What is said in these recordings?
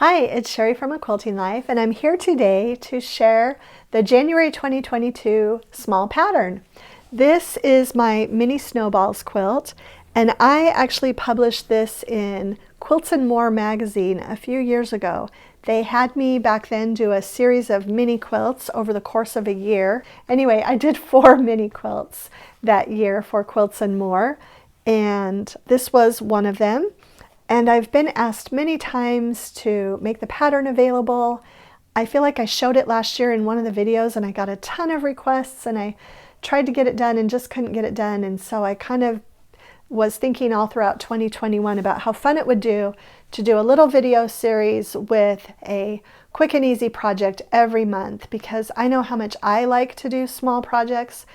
Hi, it's Sherri from A Quilting Life, and I'm here today to share the January 2022 small pattern. This is my Mini Snowballs quilt, and I actually published this in Quilts and More magazine a few years ago. They had me back then do a series of mini quilts over the course of a year. Anyway, I did 4 mini quilts that year for Quilts and More, and this was one of them. And I've been asked many times to make the pattern available. I feel like I showed it last year in one of the videos and I got a ton of requests, and I tried to get it done and just couldn't get it done. And so I kind of was thinking all throughout 2021 about how fun it would do to do a little video series with a quick and easy project every month, because I know how much I like to do small projects.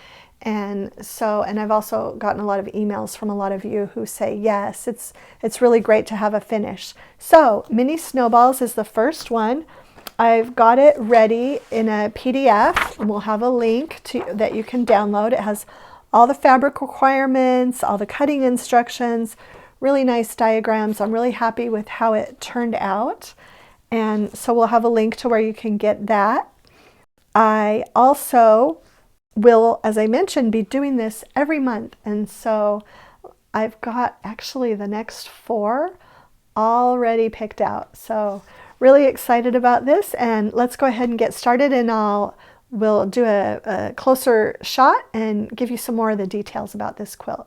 And I've also gotten a lot of emails from a lot of you who say, yes, it's really great to have a finish. So Mini Snowballs is the first one. I've got it ready in a PDF, and we'll have a link that you can download. It has all the fabric requirements, all the cutting instructions, really nice diagrams. I'm really happy with how it turned out. And so we'll have a link to where you can get that. I also will, as I mentioned, be doing this every month, and so I've got actually the next 4 already picked out. So really excited about this, and let's go ahead and get started, and we'll do a closer shot and give you some more of the details about this quilt.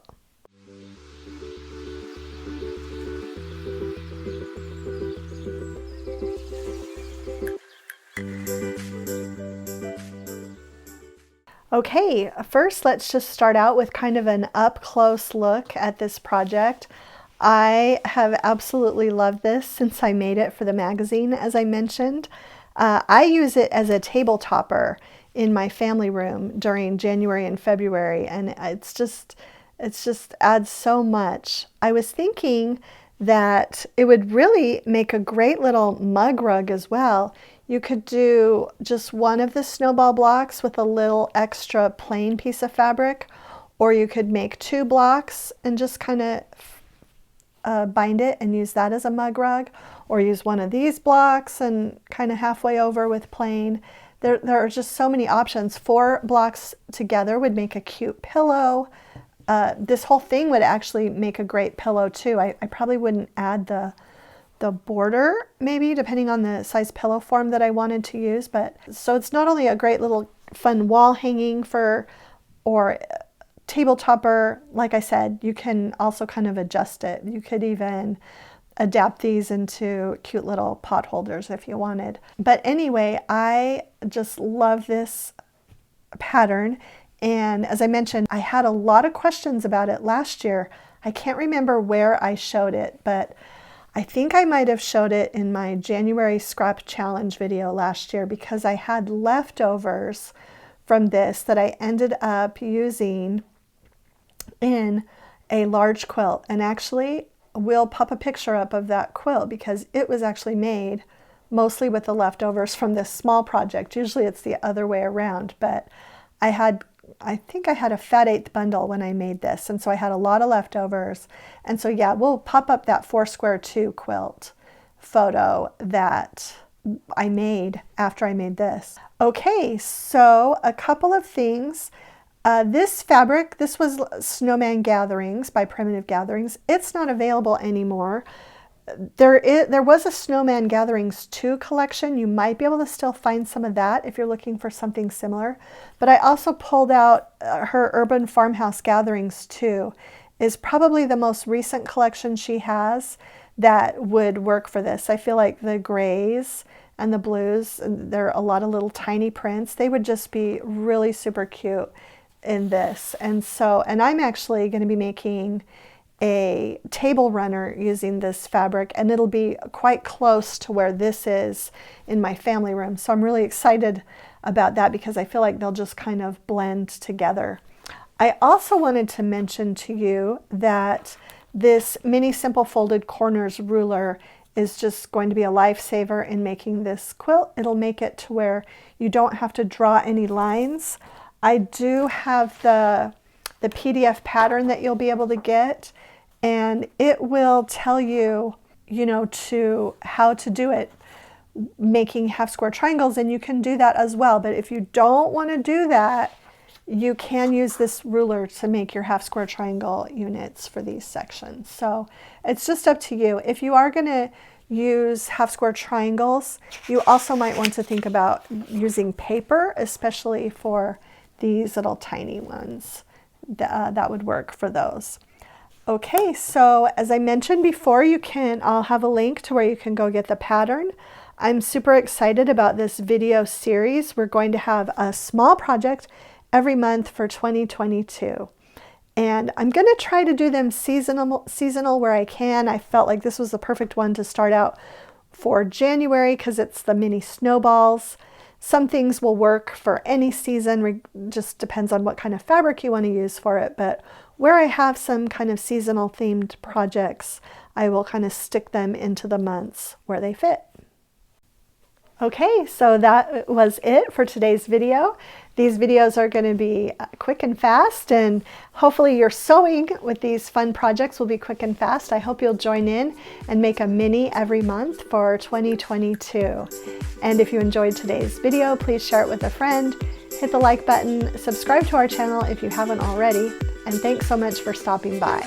Okay, first let's just start out with kind of an up-close look at this project. I have absolutely loved this since I made it for the magazine, as I mentioned. I use it as a table topper in my family room during January and February, and it's just adds so much. I was thinking that it would really make a great little mug rug as well. You could do just one of the snowball blocks with a little extra plain piece of fabric, or you could make 2 blocks and just kind of bind it and use that as a mug rug, or use one of these blocks and kind of halfway over with plain. There are just so many options. 4 blocks together would make a cute pillow. This whole thing would actually make a great pillow too. I probably wouldn't add the border, maybe, depending on the size pillow form that I wanted to use. But so it's not only a great little fun wall hanging or table topper, like I said, you can also kind of adjust it. You could even adapt these into cute little pot holders if you wanted. But anyway, I just love this pattern. And as I mentioned, I had a lot of questions about it last year. I can't remember where I showed it, but I think I might have showed it in my January Scrap Challenge video last year, because I had leftovers from this that I ended up using in a large quilt. And actually, we'll pop a picture up of that quilt, because it was actually made mostly with the leftovers from this small project. Usually it's the other way around, but I think I had a fat 1/8 bundle when I made this, and so I had a lot of leftovers. And so yeah, we'll pop up that 4 square 2 quilt photo that I made after I made this. Okay, so a couple of things. This fabric, this was Snowman Gatherings by Primitive Gatherings. It's not available anymore. There was a Snowman Gatherings 2 collection. You might be able to still find some of that if you're looking for something similar. But I also pulled out her Urban Farmhouse Gatherings 2. Is probably the most recent collection she has that would work for this. I feel like the grays and the blues, there are a lot of little tiny prints. They would just be really super cute in this. And I'm actually going to be making a table runner using this fabric, and it'll be quite close to where this is in my family room. So I'm really excited about that, because I feel like they'll just kind of blend together. I also wanted to mention to you that this Mini Simple Folded Corners ruler is just going to be a lifesaver in making this quilt. It'll make it to where you don't have to draw any lines. I do have the PDF pattern that you'll be able to get, and it will tell you, how to do it. making half square triangles, and you can do that as well. But if you don't want to do that, you can use this ruler to make your half square triangle units for these sections. So it's just up to you. If you are going to use half square triangles, you also might want to think about using paper, especially for these little tiny ones. That would work for those. Okay, so as I mentioned before, I'll have a link to where you can go get the pattern. I'm super excited about this video series. We're going to have a small project every month for 2022. And I'm going to try to do them seasonal where I can. I felt like this was the perfect one to start out for January because it's the mini snowballs. Some things will work for any season, just depends on what kind of fabric you want to use for it. But where I have some kind of seasonal themed projects, I will kind of stick them into the months where they fit. Okay, so that was it for today's video. These videos are going to be quick and fast, and hopefully your sewing with these fun projects will be quick and fast. I hope you'll join in and make a mini every month for 2022. And if you enjoyed today's video, please share it with a friend, hit the like button, subscribe to our channel if you haven't already, and thanks so much for stopping by.